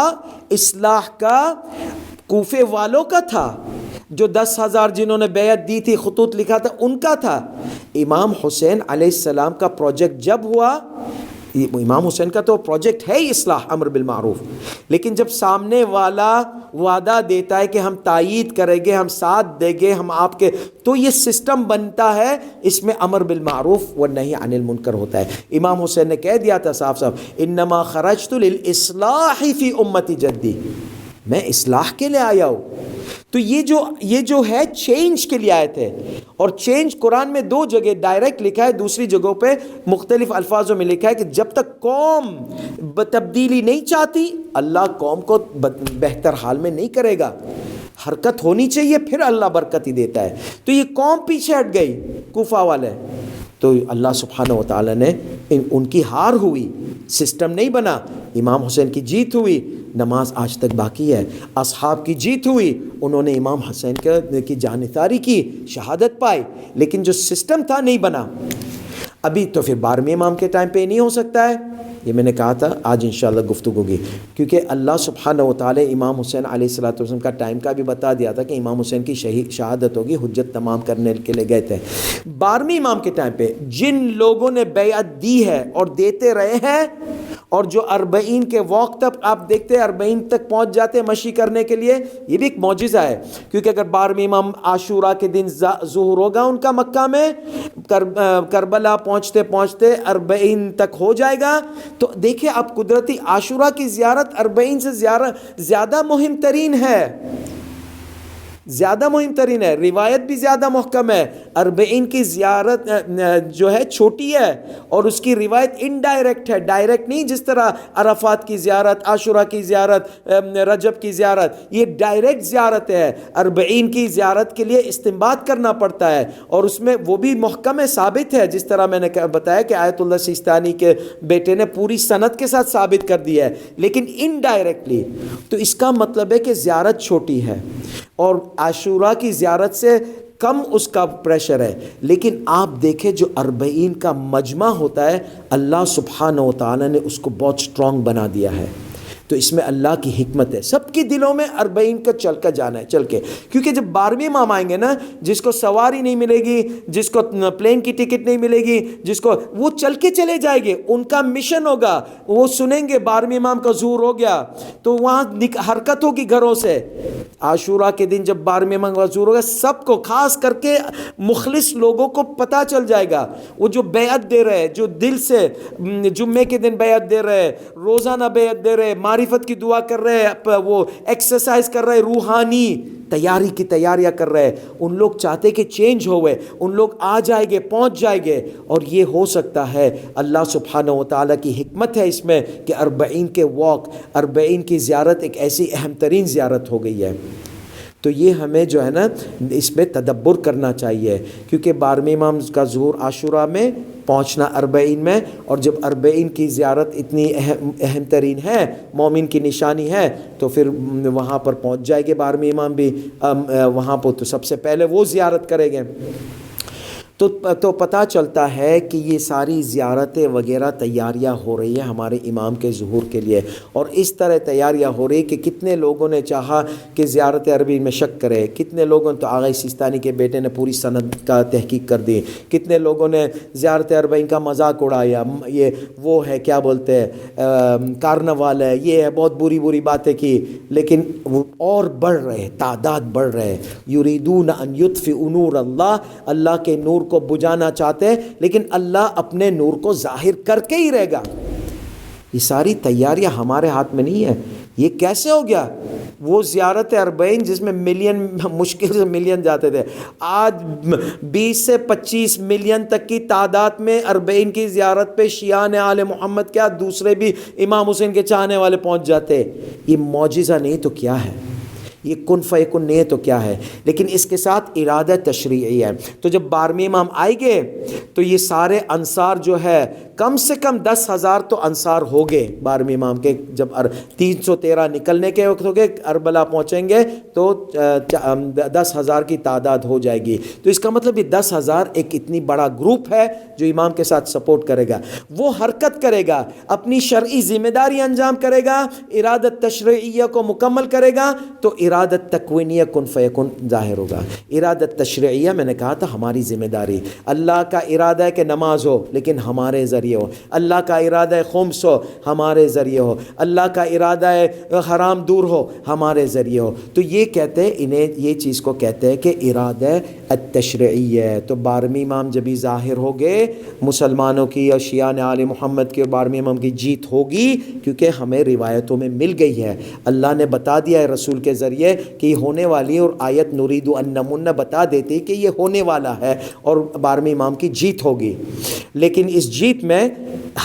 اصلاح کا کوفے والوں کا تھا، جو 10,000 جنہوں نے بیعت دی تھی، خطوط لکھا تھا، ان کا تھا. امام حسین علیہ السلام کا پروجیکٹ جب ہوا، امام حسین کا تو پروجیکٹ ہے ہی اصلاح امر بالمعروف، لیکن جب سامنے والا وعدہ دیتا ہے کہ ہم تائید کریں گے، ہم ساتھ دیں گے، ہم آپ کے، تو یہ سسٹم بنتا ہے، اس میں امر بالمعروف و نہی عن المنکر ہوتا ہے. امام حسین نے کہہ دیا تھا صاف صاف، انما خرجت للاصلاح فی امتی جدی، میں اصلاح کے لیے آیا ہوں. تو یہ جو ہے چینج کے لیے آئے تھے. اور چینج قرآن میں 2 جگہ ڈائریکٹ لکھا ہے، دوسری جگہوں پہ مختلف الفاظوں میں لکھا ہے کہ جب تک قوم تبدیلی نہیں چاہتی، اللہ قوم کو بہتر حال میں نہیں کرے گا. حرکت ہونی چاہیے، پھر اللہ برکت ہی دیتا ہے. تو یہ قوم پیچھے ہٹ گئی، کوفہ والے، تو اللہ سبحانہ و تعالیٰ نے ان کی ہار ہوئی، سسٹم نہیں بنا. امام حسین کی جیت ہوئی، نماز آج تک باقی ہے. اصحاب کی جیت ہوئی، انہوں نے امام حسین کی جانثاری کی، شہادت پائی، لیکن جو سسٹم تھا نہیں بنا. ابھی تو پھر 12ویں امام کے ٹائم پہ نہیں ہو سکتا ہے. یہ میں نے کہا تھا آج انشاءاللہ گفتگو ہوگی، کیونکہ اللہ سبحانہ و تعالی امام حسین علیہ الصلوۃ والسلام کا ٹائم کا بھی بتا دیا تھا کہ امام حسین کی شہادت ہوگی، حجت تمام کرنے کے لیے گئے تھے. 12ویں امام کے ٹائم پہ جن لوگوں نے بیعت دی ہے اور دیتے رہے ہیں، اور جو 40 کے وقت تک آپ دیکھتے ہیں 40 تک پہنچ جاتے ہیں مشی کرنے کے لیے، یہ بھی ایک معجزہ ہے. کیونکہ اگر 12ویں امام عاشورہ کے دن ظہور ہوگا ان کا مکہ میں، کربلا پہنچتے پہنچتے 40 تک ہو جائے گا. تو دیکھیں اب قدرتی عاشورہ کی زیارت 40 سے زیادہ مہم ترین ہے، زیادہ مہم ترین ہے. روایت بھی زیادہ محکم ہے. 40 کی زیارت جو ہے چھوٹی ہے، اور اس کی روایت انڈائریکٹ ہے، ڈائریکٹ نہیں. جس طرح عرفات کی زیارت، عاشورہ کی زیارت، رجب کی زیارت، یہ ڈائریکٹ زیارت ہے. 40 کی زیارت کے لیے استنباط کرنا پڑتا ہے، اور اس میں وہ بھی محکم ہے، ثابت ہے. جس طرح میں نے بتایا کہ آیت اللہ سیستانی کے بیٹے نے پوری سند کے ساتھ ثابت کر دیا ہے، لیکن انڈائریکٹلی. تو اس کا مطلب ہے کہ زیارت چھوٹی ہے، اور عاشورہ کی زیارت سے کم اس کا پریشر ہے. لیکن آپ دیکھیں جو 40 کا مجمع ہوتا ہے، اللہ سبحانہ و تعالیٰ نے اس کو بہت سٹرونگ بنا دیا ہے. تو اس میں اللہ کی حکمت ہے. سب کے دلوں میں 40 کا چل کا جانا ہے، چل کے. کیونکہ جب 12ویں امام آئیں گے نا، جس کو سواری نہیں ملے گی، جس کو پلین کی ٹکٹ نہیں ملے گی، جس کو، وہ چل کے چلے جائے گے. ان کا مشن ہوگا، وہ سنیں گے 12ویں امام کا ظہور ہو گیا، تو وہاں حرکت ہوگی گھروں سے. عاشورہ کے دن جب 12ویں امام کا ظہور ہوگا، سب کو، خاص کر کے مخلص لوگوں کو پتہ چل جائے گا. وہ جو بیعت دے رہے، جو دل سے جمعے کے دن بیعت دے رہے، روزانہ بیعت دے رہے، معرفت کی دعا کر رہے، وہ ایکسرسائز کر رہے، روحانی تیاری کی تیاریاں کر رہے، ان لوگ چاہتے کہ چینج ہوئے، ان لوگ آ جائیں گے، پہنچ جائیں گے. اور یہ ہو سکتا ہے، اللہ سبحانہ و تعالیٰ کی حکمت ہے اس میں کہ 40 کے واک، 40 کی زیارت ایک ایسی اہم ترین زیارت ہو گئی ہے. تو یہ ہمیں جو ہے نا اس پہ تدبر کرنا چاہیے، کیونکہ 12ویں امام کا ظہور عاشورہ میں، پہنچنا 40 میں، اور جب 40 کی زیارت اتنی اہم ترین ہے، مومن کی نشانی ہے، تو پھر وہاں پر پہنچ جائے گے 12ویں امام بھی. وہاں پر تو سب سے پہلے وہ زیارت کریں گے. تو پتہ چلتا ہے کہ یہ ساری زیارتیں وغیرہ تیاریاں ہو رہی ہیں ہمارے امام کے ظہور کے لیے. اور اس طرح تیاریاں ہو رہی کہ کتنے لوگوں نے چاہا کہ زیارت عربی میں شک کرے، کتنے لوگوں نے، تو آغا سیستانی کے بیٹے نے پوری سند کا تحقیق کر دی، کتنے لوگوں نے زیارت عربین کا مذاق اڑایا، یہ وہ ہے کیا بولتے ہیں کارنوال ہے، یہ ہے، بہت بری باتیں کی. لیکن وہ اور بڑھ رہے، تعداد بڑھ رہے. یریدون ان یطفئوا نور اللہ، اللہ کے نور کو بجھانا چاہتے ہیں، لیکن اللہ اپنے نور کو ظاہر کر کے ہی رہے گا. یہ ساری تیاریاں ہمارے ہاتھ میں نہیں ہے. یہ کیسے ہو گیا؟ وہ زیارت 40 جس میں ملین، مشکل سے ملین جاتے تھے، آج 20 سے 25 ملین تک کی تعداد میں 40 کی زیارت پہ شیعان آل محمد کیا دوسرے بھی امام حسین کے چاہنے والے پہنچ جاتے. یہ معجزہ نہیں تو کیا ہے؟ یہ کن فیکن نہیں ہے تو کیا ہے، لیکن اس کے ساتھ ارادہ تشریعی ہے۔ تو جب 12ویں امام آئیں گے تو یہ سارے انصار جو ہے کم سے کم 10,000 تو انصار ہو گئے 12ویں امام کے، جب 313 نکلنے کے وقت ہو گئے، اربلا پہنچیں گے تو 10,000 کی تعداد ہو جائے گی۔ تو اس کا مطلب یہ 10,000 ایک اتنی بڑا گروپ ہے جو امام کے ساتھ سپورٹ کرے گا، وہ حرکت کرے گا، اپنی شرعی ذمہ داری انجام کرے گا، ارادت تشریعیہ کو مکمل کرے گا، تو ارادت تکوینیہ کن فیکن ظاہر ہوگا۔ ارادت تشریعیہ میں نے کہا تھا ہماری ذمہ داری، اللہ کا ارادہ ہے کہ نماز ہو لیکن ہمارے ذریعے ہو، اللہ کا ارادہ ہے خمس ہو ہمارے ذریعے ہو، اللہ کا ارادہ ہے حرام دور ہو ہمارے ذریعے ہو۔ تو یہ کہتے ہیں، انہیں یہ چیز کو کہتے ہیں کہ ارادہ التشریعیہ۔ تو 12ویں امام جب ہی ظاہر ہو گئے، مسلمانوں کی اور شیعہ آل محمد کے 12ویں امام کی جیت ہوگی، کیونکہ ہمیں روایتوں میں مل گئی ہے، اللہ نے بتا دیا ہے رسول کے ذریعے کہ یہ ہونے والی ہے، اور آیت نرید ان نمن بتا دیتی کہ یہ ہونے والا ہے اور 12ویں امام کی جیت ہوگی۔ لیکن اس جیت میں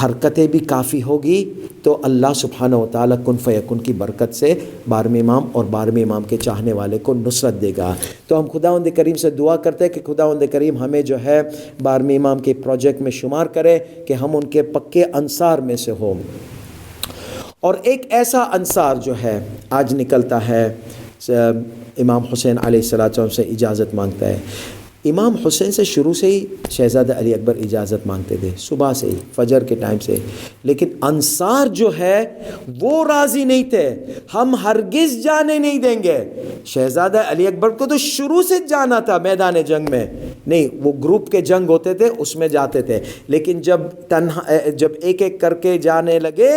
حرکتیں بھی کافی ہوگی، تو اللہ سبحانہ و تعالیٰ کن فیکن کی برکت سے 12ویں امام اور 12ویں امام کے چاہنے والے کو نصرت دے گا۔ تو ہم خداوند کریم سے دعا کرتے ہیں کہ خداوند کریم ہمیں جو ہے 12ویں امام کے پروجیکٹ میں شمار کرے کہ ہم ان کے پکے انصار میں سے ہوں۔ اور ایک ایسا انصار جو ہے آج نکلتا ہے، امام حسین علیہ السلام سے اجازت مانگتا ہے۔ امام حسین سے شروع سے ہی شہزادہ علی اکبر اجازت مانگتے تھے، صبح سے ہی، فجر کے ٹائم سے، لیکن انصار جو ہے وہ راضی نہیں تھے، ہم ہرگز جانے نہیں دیں گے۔ شہزادہ علی اکبر کو تو شروع سے جانا تھا میدان جنگ میں، نہیں وہ گروپ کے جنگ ہوتے تھے اس میں جاتے تھے، لیکن جب ایک ایک کر کے جانے لگے،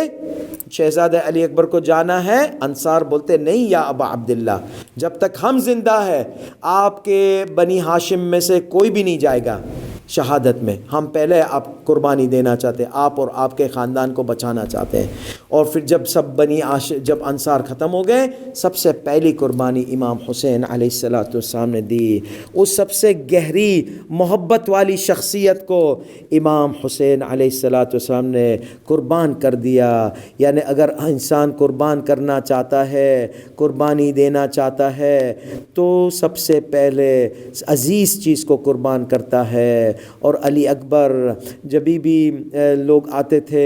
شہزادہ علی اکبر کو جانا ہے، انصار بولتے نہیں یا ابا عبداللہ، جب تک ہم زندہ ہے آپ کے بنی ہاشم میں سے کوئی بھی نہیں جائے گا شہادت میں، ہم پہلے آپ قربانی دینا چاہتے ہیں، آپ اور آپ کے خاندان کو بچانا چاہتے ہیں۔ اور پھر جب جب انصار ختم ہو گئے، سب سے پہلی قربانی امام حسین علیہ السلام نے دی۔ اس سب سے گہری محبت والی شخصیت کو امام حسین علیہ السلام نے قربان کر دیا۔ یعنی اگر انسان قربان کرنا چاہتا ہے، قربانی دینا چاہتا ہے، تو سب سے پہلے عزیز چیز کو قربان کرتا ہے۔ اور علی اکبر جب بھی لوگ آتے تھے،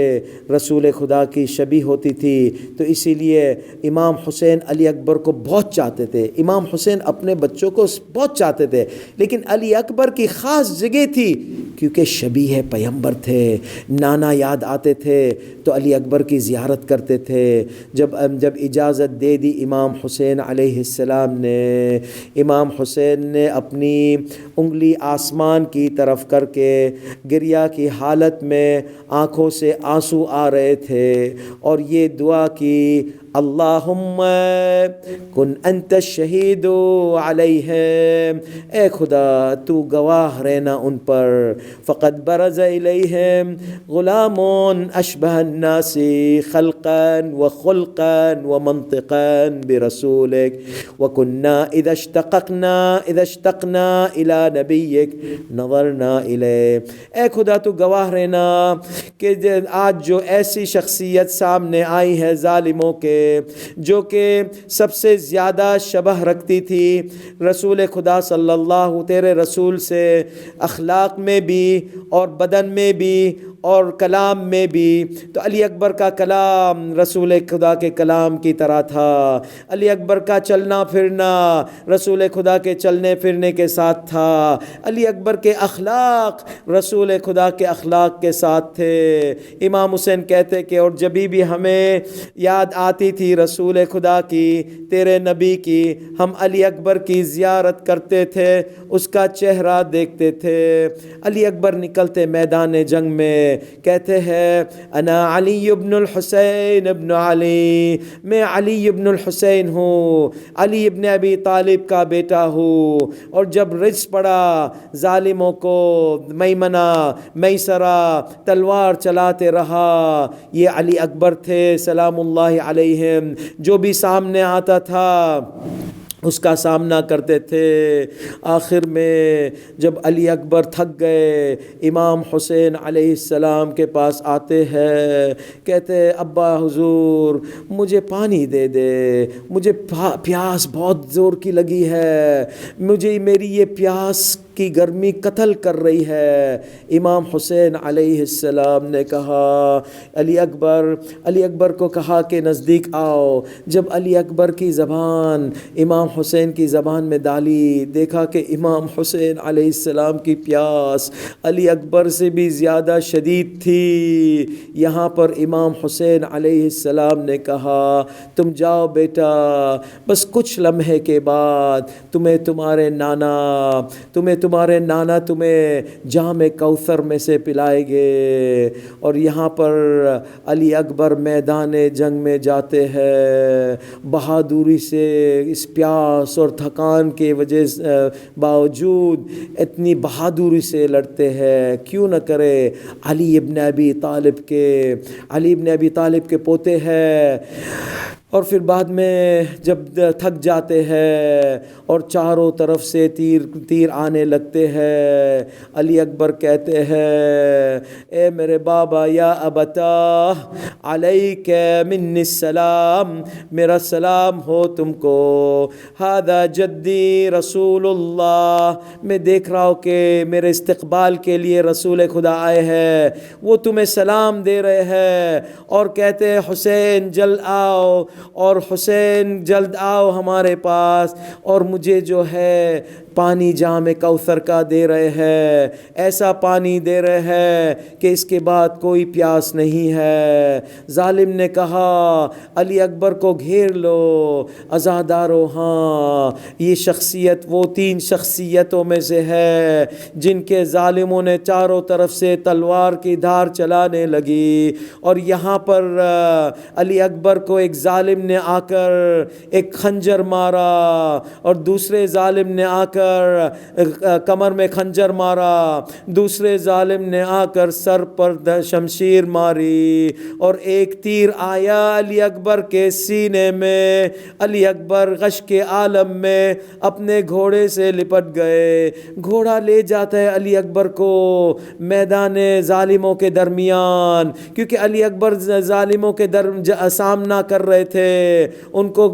رسول خدا کی شبیہ ہوتی تھی، تو اسی لیے امام حسین علی اکبر کو بہت چاہتے تھے۔ امام حسین اپنے بچوں کو بہت چاہتے تھے، لیکن علی اکبر کی خاص جگہ تھی کیونکہ شبیہ پیغمبر تھے، نانا یاد آتے تھے تو علی اکبر کی زیارت کرتے تھے۔ جب اجازت دے دی امام حسین علیہ السلام نے، امام حسین نے اپنی انگلی آسمان کی طرف کر کے گریہ کی حالت میں آنکھوں سے آنسو آ رہے تھے اور یہ دعا کی، اللہم کن انت الشہید علیہم، اے خدا تو گواہ رہنا ان پر، فقد برز الیہم غلام اشبہ الناس خلقا وخلقا ومنطقا برسولک وکننا اذا اشتقنا الى نبیک نظرنا الیہ۔ اے خدا تو گواہ رہنا کہ آج جو ایسی شخصیت سامنے آئی ہے ظالموں کے، جو کہ سب سے زیادہ شبہ رکھتی تھی رسول خدا صلی اللہ تیرے رسول سے، اخلاق میں بھی اور بدن میں بھی اور کلام میں بھی، تو علی اکبر کا کلام رسول خدا کے کلام کی طرح تھا، علی اکبر کا چلنا پھرنا رسول خدا کے چلنے پھرنے کے ساتھ تھا، علی اکبر کے اخلاق رسول خدا کے اخلاق کے ساتھ تھے۔ امام حسین کہتے کہ اور جب بھی ہمیں یاد آتی تھی رسول خدا کی، تیرے نبی کی، ہم علی اکبر کی زیارت کرتے تھے، اس کا چہرہ دیکھتے تھے۔ علی اکبر نکلتے میدان جنگ میں، کہتے ہیں انا علی ابن الحسین ابن علی، میں علی ابن الحسین ہوں، علی ابن ابی طالب کا بیٹا ہوں۔ اور جب رجز پڑا ظالموں کو، میمنہ میسرہ تلوار چلاتے رہا، یہ علی اکبر تھے سلام اللہ علیہم، جو بھی سامنے آتا تھا اس کا سامنا کرتے تھے۔ آخر میں جب علی اکبر تھک گئے، امام حسین علیہ السلام کے پاس آتے ہیں، کہتے ہیں ابا حضور مجھے پانی دے دے، مجھے پیاس بہت زور کی لگی ہے، مجھے میری یہ پیاس کی گرمی قتل کر رہی ہے۔ امام حسین علیہ السلام نے کہا علی اکبر کو کہا کہ نزدیک آؤ۔ جب علی اکبر کی زبان امام حسین کی زبان میں ڈالی، دیکھا کہ امام حسین علیہ السلام کی پیاس علی اکبر سے بھی زیادہ شدید تھی۔ یہاں پر امام حسین علیہ السلام نے کہا تم جاؤ بیٹا، بس کچھ لمحے کے بعد تمہیں تمہارے نانا تمہیں جام کوثر میں سے پلائے گے۔ اور یہاں پر علی اکبر میدان جنگ میں جاتے ہیں، بہادری سے اس پیاس اور تھکان کے وجہ باوجود اتنی بہادری سے لڑتے ہیں۔ کیوں نہ کرے، علی ابن ابی طالب کے پوتے ہیں۔ اور پھر بعد میں جب تھک جاتے ہیں اور چاروں طرف سے تیر آنے لگتے ہیں، علی اکبر کہتے ہیں اے میرے بابا یا ابتا علیک منی السلام، میرا سلام ہو تم کو، ھذا جدی رسول اللہ، میں دیکھ رہا ہوں کہ میرے استقبال کے لیے رسول خدا آئے ہیں، وہ تمہیں سلام دے رہے ہیں اور کہتے ہیں حسین جلد آؤ، اور حسین جلد آؤ ہمارے پاس، اور مجھے جو ہے پانی جام کوثر کا دے رہے ہیں، ایسا پانی دے رہے ہیں کہ اس کے بعد کوئی پیاس نہیں ہے۔ ظالم نے کہا علی اکبر کو گھیر لو، عزادارو، ہاں یہ شخصیت وہ 3 شخصیتوں میں سے ہے جن کے ظالموں نے چاروں طرف سے تلوار کی دھار چلانے لگی، اور یہاں پر علی اکبر کو ایک ظالم نے آ کر ایک خنجر مارا، اور دوسرے ظالم نے آ کر کمر میں خنجر مارا، دوسرے ظالم نے آ کر سر پر شمشیر ماری، اور ایک تیر آیا علی اکبر کے سینے میں۔ علی اکبر غش کے عالم میں اپنے گھوڑے سے لپٹ گئے، گھوڑا لے جاتا ہے علی اکبر کو میدان ظالموں کے درمیان، کیونکہ علی اکبر ظالموں کے سامنا کر رہے تھے، ان کو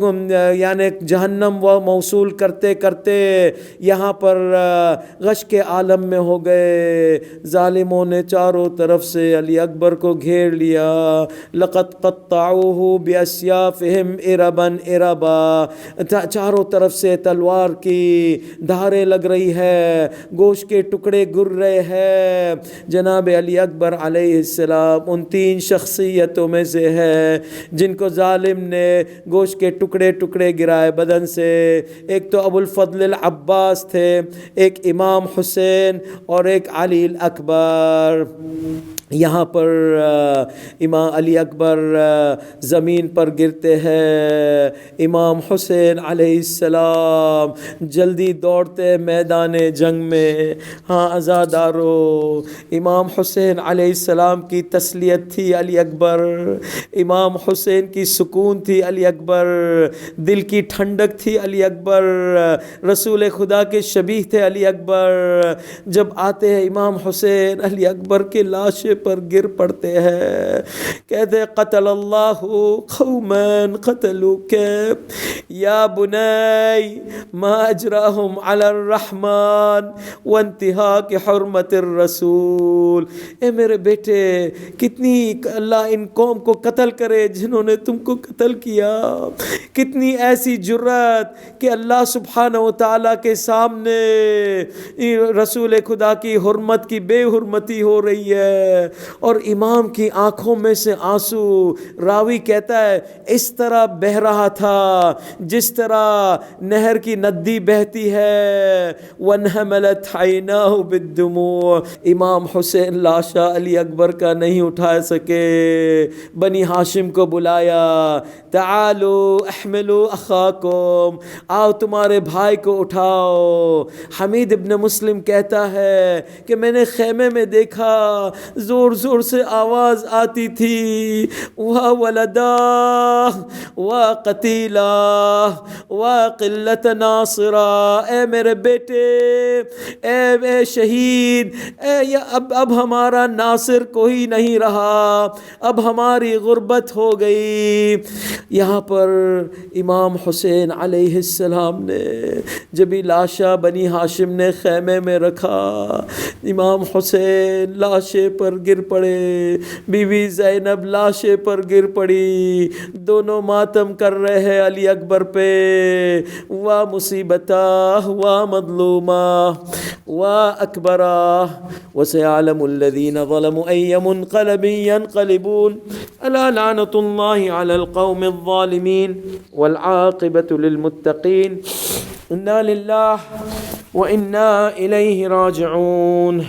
یعنی جہنم وہ موصول کرتے کرتے یہاں پر غش کے عالم میں ہو گئے۔ ظالموں نے چاروں طرف سے علی اکبر کو گھیر لیا، لقد قطعوه باسیافهم اربا اربا، چاروں طرف سے تلوار کی دھاریں لگ رہی ہے، گوشت کے ٹکڑے گر رہے ہیں۔ جناب علی اکبر علیہ السلام ان 3 شخصیتوں میں سے ہے جن کو ظالم نے گوشت کے ٹکڑے ٹکڑے گرائے بدن سے۔ ایک تو ابو الفضل العباس تھے، ایک امام حسین، اور ایک علی اکبر۔ یہاں پر امام علی اکبر زمین پر گرتے ہیں، امام حسین علیہ السلام جلدی دوڑتے میدان جنگ میں۔ ہاں عزادارو، امام حسین علیہ السلام کی تسلیت تھی علی اکبر، امام حسین کی سکون تھی علی اکبر، دل کی ٹھنڈک تھی علی اکبر، رسول خدا کے شبیہ تھے علی اکبر۔ جب آتے ہیں امام حسین علی اکبر کے لاشے پر گر پڑتے ہیں، کہتے ہیں قتل اللہ قوما قتلوک یا بنی ما اجراہم علی الرحمن وانتہاک حرمت الرسول۔ اے میرے بیٹے، کتنی اللہ ان قوم کو قتل کرے جنہوں نے تم کو قتل کیا، کتنی ایسی جرات کہ اللہ سبحانہ و تعالیٰ کے سامنے رسول خدا کی حرمت کی بے حرمتی ہو رہی ہے، اور امام کی آنکھوں میں سے آنسو، راوی کہتا ہے اس طرح بہہ رہا تھا جس طرح نہر کی ندی بہتی ہے۔ وانہملت عیناہ بالدموع، امام حسین لاشا علی اکبر کا نہیں اٹھا سکے، بنی ہاشم کو بلایا، تعالوا احملوا اخاکم، آؤ تمہارے بھائی کو اٹھاؤ۔ جاؤ. حمید ابن مسلم کہتا ہے کہ میں نے خیمے میں دیکھا زور زور سے آواز آتی تھی وا ولدا وا قتیلا وا قلت ناصرا، اے میرے بیٹے، اے شہید، اب ہمارا ناصر کوئی نہیں رہا، اب ہماری غربت ہو گئی. یہاں پر امام حسین علیہ السلام نے جب لاشا بنی ہاشم نے خیمے میں رکھا، امام حسین لاشے پر گر پڑے، بی بی زینب لاشے پر گر پڑی، دونوں ماتم کر رہے ہیں علی اکبر پہ. وا مصیبتا وا مظلوما وا اکبرا وسيعلم الذين ظلموا أي منقلب ينقلبون ألا لعنة الله على القوم الظالمين والعاقبة للمتقين. إنا لله وإنا إليه راجعون.